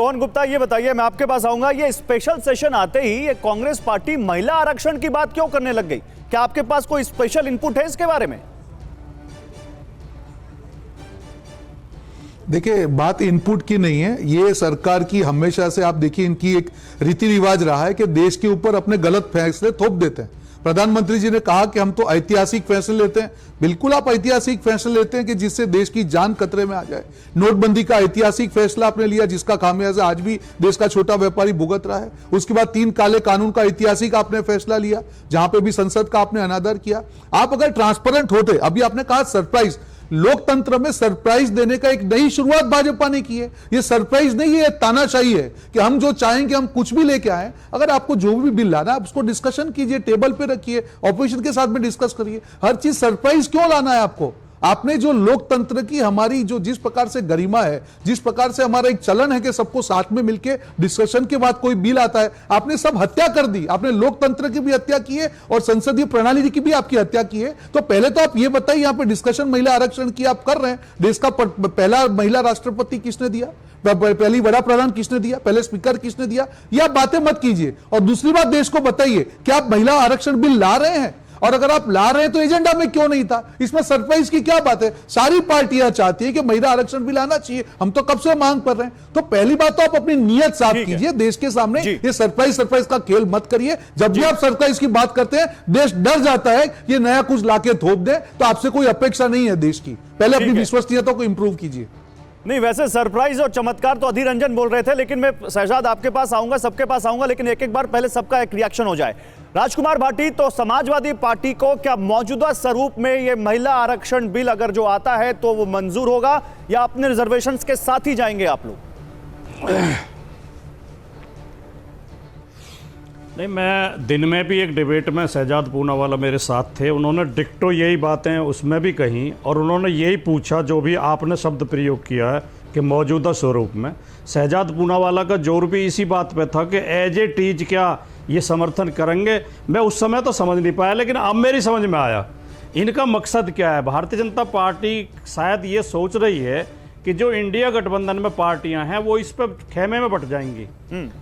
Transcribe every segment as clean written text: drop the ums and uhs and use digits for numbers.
रोहन गुप्ता, ये बताइए, मैं आपके पास आऊंगा, ये स्पेशल सेशन आते ही ये कांग्रेस पार्टी महिला आरक्षण की बात क्यों करने लग गई? क्या आपके पास कोई स्पेशल इनपुट है इसके बारे में? देखिए, बात इनपुट की नहीं है, ये सरकार की हमेशा से आप देखिए इनकी एक रीति रिवाज रहा है कि देश के ऊपर अपने गलत फैसले थोप देते हैं। प्रधानमंत्री जी ने कहा कि हम तो ऐतिहासिक फैसले लेते हैं। बिल्कुल आप ऐतिहासिक फैसले लेते हैं कि जिससे देश की जान खतरे में आ जाए। नोटबंदी का ऐतिहासिक फैसला आपने लिया, जिसका खामियाजा आज भी देश का छोटा व्यापारी भुगत रहा है। उसके बाद 3 काले कानून का ऐतिहासिक आपने फैसला लिया, जहां पे भी संसद का आपने अनादर किया। आप अगर ट्रांसपेरेंट होते, अभी आपने कहा सरप्राइज, लोकतंत्र में सरप्राइज देने का एक नई शुरुआत भाजपा ने की है। ये सरप्राइज नहीं है, तानाशाही है कि हम जो चाहेंगे हम कुछ भी लेके आए। अगर आपको जो भी बिल लाना है आप उसको डिस्कशन कीजिए, टेबल पे रखिए, ऑपोजिशन के साथ में डिस्कस करिए। हर चीज सरप्राइज क्यों लाना है आपको? आपने जो लोकतंत्र की हमारी जो जिस प्रकार से गरिमा है, जिस प्रकार से हमारा एक चलन है कि सबको साथ में मिलके डिस्कशन के बाद कोई बिल आता है, आपने सब हत्या कर दी। आपने लोकतंत्र की भी हत्या की है और संसदीय प्रणाली की भी आपकी हत्या की है। तो पहले तो आप ये बताइए, यहां पे डिस्कशन महिला आरक्षण की आप कर रहे हैं, देश का पहला महिला राष्ट्रपति किसने दिया, पहली बड़ा प्रधान किसने दिया, पहले स्पीकर किसने दिया? ये आप बातें मत कीजिए। और दूसरी बात, देश को बताइए कि आप महिला आरक्षण बिल ला रहे हैं, और अगर आप ला रहे हैं तो एजेंडा में क्यों नहीं था? इसमें सरप्राइज की क्या बात है? सारी पार्टियां चाहती है कि महिला आरक्षण बिल आना चाहिए, हम तो कब से मांग कर रहे हैं। तो पहली बात तो आप अपनी नीयत साफ कीजिए देश के सामने। ये सरप्राइज का खेल मत करिए। जब भी आप सरप्राइज की बात करते हैं देश डर जाता है, ये नया कुछ लाके थोप दे, तो आपसे कोई अपेक्षा नहीं है देश की। पहले अपनी विश्वसनीयता को इंप्रूव कीजिए। नहीं, वैसे सरप्राइज और चमत्कार तो अधीर रंजन बोल रहे थे, लेकिन मैं शहजाद आपके पास आऊंगा, सबके पास आऊंगा, लेकिन एक एक बार पहले सबका एक रिएक्शन हो जाए। राजकुमार भाटी, तो समाजवादी पार्टी को क्या मौजूदा स्वरूप में ये महिला आरक्षण बिल अगर जो आता है तो वो मंजूर होगा, या अपने रिजर्वेशंस के साथ ही जाएंगे आप लोग? नहीं, मैं दिन में भी एक डिबेट में शहजाद पूनावाला मेरे साथ थे, उन्होंने डिक्टो यही बातें उसमें भी कहीं, और उन्होंने यही पूछा जो भी आपने शब्द प्रयोग किया है कि मौजूदा स्वरूप में। शहजाद पूनावाला का जोर भी इसी बात पे था कि एज ए टीज क्या ये समर्थन करेंगे। मैं उस समय तो समझ नहीं पाया, लेकिन अब मेरी समझ में आया इनका मकसद क्या है। भारतीय जनता पार्टी शायद ये सोच रही है कि जो इंडिया गठबंधन में पार्टियां हैं वो इस पर खेमे में बट जाएंगी।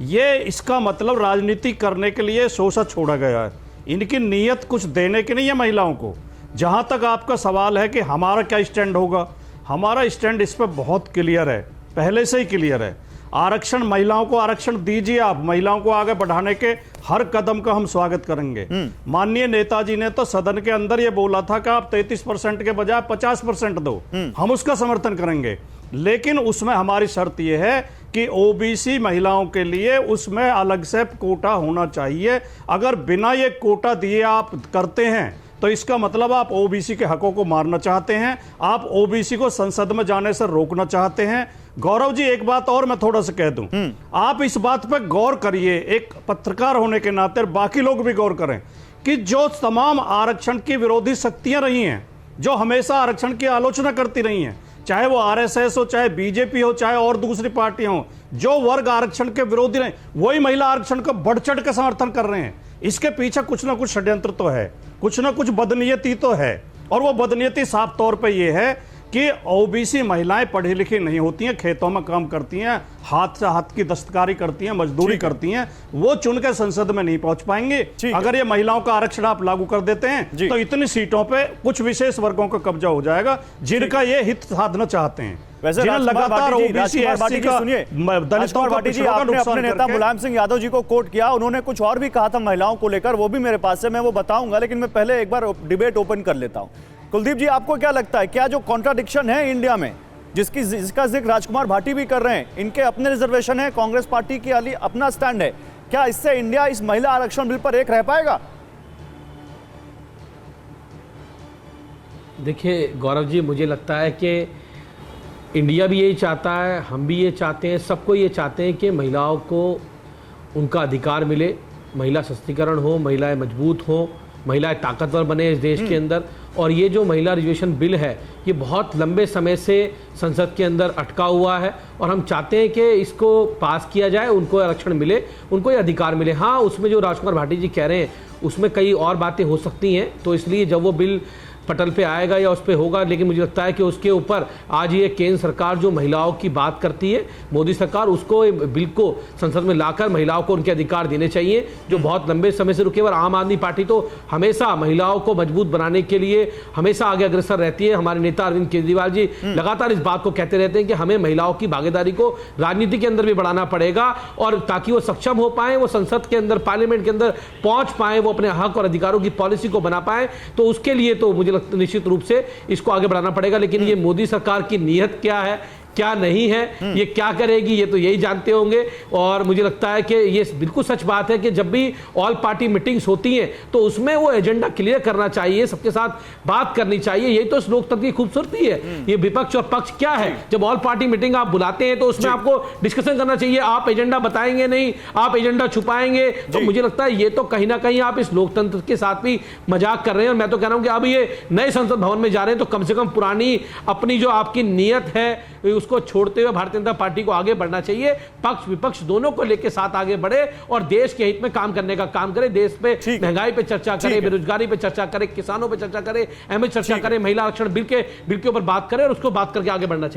ये इसका मतलब राजनीति करने के लिए सोचा छोड़ा गया है। इनकी नीयत कुछ देने की नहीं है महिलाओं को। जहां तक आपका सवाल है कि हमारा क्या स्टैंड होगा, हमारा स्टैंड इस पर बहुत क्लियर है, पहले से ही क्लियर है। आरक्षण, महिलाओं को आरक्षण दीजिए, आप महिलाओं को आगे बढ़ाने के हर कदम का हम स्वागत करेंगे। माननीय नेताजी ने तो सदन के अंदर ये बोला था कि आप 33% के बजाय 50% दो, हम उसका समर्थन करेंगे। लेकिन उसमें हमारी शर्त यह है कि ओबीसी महिलाओं के लिए उसमें अलग से कोटा होना चाहिए। अगर बिना ये कोटा दिए आप करते हैं तो इसका मतलब आप ओबीसी के हकों को मारना चाहते हैं, आप ओबीसी को संसद में जाने से रोकना चाहते हैं। गौरव जी, एक बात और मैं थोड़ा सा कह दूं, आप इस बात पर गौर करिए, एक पत्रकार होने के नाते बाकी लोग भी गौर करें कि जो तमाम आरक्षण की विरोधी शक्तियां रही हैं, जो हमेशा आरक्षण की आलोचना करती रही हैं, चाहे वो आरएसएस हो, चाहे बीजेपी हो, चाहे और दूसरी पार्टियां हो, जो वर्ग आरक्षण के विरोधी रहे, वही महिला आरक्षण को बढ़ चढ़ के समर्थन कर रहे हैं। इसके पीछे कुछ ना कुछ षड्यंत्र तो है, कुछ ना कुछ बदनीयती तो है। और वो बदनीयती साफ तौर पे ये है कि ओबीसी महिलाएं पढ़ी लिखी नहीं होती हैं, खेतों में काम करती हैं, हाथ से हाथ की दस्तकारी करती हैं, मजदूरी करती हैं, वो चुन के संसद में नहीं पहुंच पाएंगे। अगर ये महिलाओं का आरक्षण आप लागू कर देते हैं तो इतनी सीटों पे कुछ विशेष वर्गों का कब्जा हो जाएगा जिनका ये हित साधना चाहते हैं। वैसे लगातार ओबीसी एससी का दलितों को, आपने अपने नेता मुलायम सिंह यादव जी को कोट किया, उन्होंने कुछ और भी कहा था महिलाओं को लेकर, वो भी मेरे पास है, मैं वो बताऊंगा, लेकिन मैं पहले एक बार डिबेट ओपन कर लेता हूं। कुलदीप जी, आपको क्या लगता है, क्या जो कॉन्ट्राडिक्शन है इंडिया में, जिसका जिक्र राजकुमार भाटी भी कर रहे हैं, इनके अपने रिजर्वेशन है, कांग्रेस पार्टी की अपना स्टैंड है, क्या इससे इंडिया इस महिला आरक्षण बिल पर एक रह पाएगा? देखिए गौरव जी, मुझे लगता है कि इंडिया भी यही चाहता है, हम भी ये चाहते हैं, सबको ये चाहते हैं कि महिलाओं को उनका अधिकार मिले, महिला सशक्तिकरण हो, महिलाएं मजबूत हो, महिलाएं ताकतवर बने इस देश के अंदर। और ये जो महिला रिजर्वेशन बिल है, ये बहुत लंबे समय से संसद के अंदर अटका हुआ है और हम चाहते हैं कि इसको पास किया जाए, उनको आरक्षण मिले, उनको ये अधिकार मिले। हाँ, उसमें जो राजकुमार भाटी जी कह रहे हैं उसमें कई और बातें हो सकती हैं, तो इसलिए जब वो बिल पटल पे आएगा या उस पे होगा, लेकिन मुझे लगता है कि उसके ऊपर आज ये केंद्र सरकार जो महिलाओं की बात करती है, मोदी सरकार, उसको बिल को संसद में लाकर महिलाओं को उनके अधिकार देने चाहिए जो बहुत लंबे समय से रुके। और आम आदमी पार्टी तो हमेशा महिलाओं को मजबूत बनाने के लिए हमेशा आगे अग्रसर रहती है। हमारे नेता अरविंद केजरीवाल जी लगातार इस बात को कहते रहते हैं कि हमें महिलाओं की भागीदारी को राजनीति के अंदर भी बढ़ाना पड़ेगा, और ताकि वो सक्षम हो पाए, वो संसद के अंदर, पार्लियामेंट के अंदर पहुंच पाए, वो अपने हक और अधिकारों की पॉलिसी को बना पाए। तो उसके लिए तो मुझे लगता है निश्चित रूप से इसको आगे बढ़ाना पड़ेगा। लेकिन ये मोदी सरकार की नीयत क्या है, क्या नहीं है, ये क्या करेगी, ये तो यही जानते होंगे। और मुझे लगता है कि ये बिल्कुल सच बात है कि जब भी ऑल पार्टी मीटिंग्स होती हैं तो उसमें वो एजेंडा क्लियर करना चाहिए, सबके साथ बात करनी चाहिए। यही तो इस लोकतंत्र की खूबसूरती है। ये विपक्ष और पक्ष क्या है, जब ऑल पार्टी मीटिंग आप बुलाते हैं तो उसमें आपको डिस्कशन करना चाहिए। आप एजेंडा बताएंगे नहीं, आप एजेंडा छुपाएंगे, तो मुझे लगता है ये तो कहीं ना कहीं आप इस लोकतंत्र के साथ भी मजाक कर रहे हैं। और मैं तो कह रहा हूं कि अब ये नए संसद भवन में जा रहे हैं तो कम से कम पुरानी अपनी जो आपकी नीयत है उसको छोड़ते हुए भारतीय जनता पार्टी को आगे बढ़ना चाहिए। पक्ष विपक्ष दोनों को लेकर साथ आगे बढ़े और देश के हित में काम करने का काम करे। देश पे महंगाई पे चर्चा करे, बेरोजगारी पे चर्चा करे, किसानों पे चर्चा करे, अहम चर्चा करे, महिला आरक्षण बिल के ऊपर बात करे और उसको बात करके आगे बढ़ना चाहिए।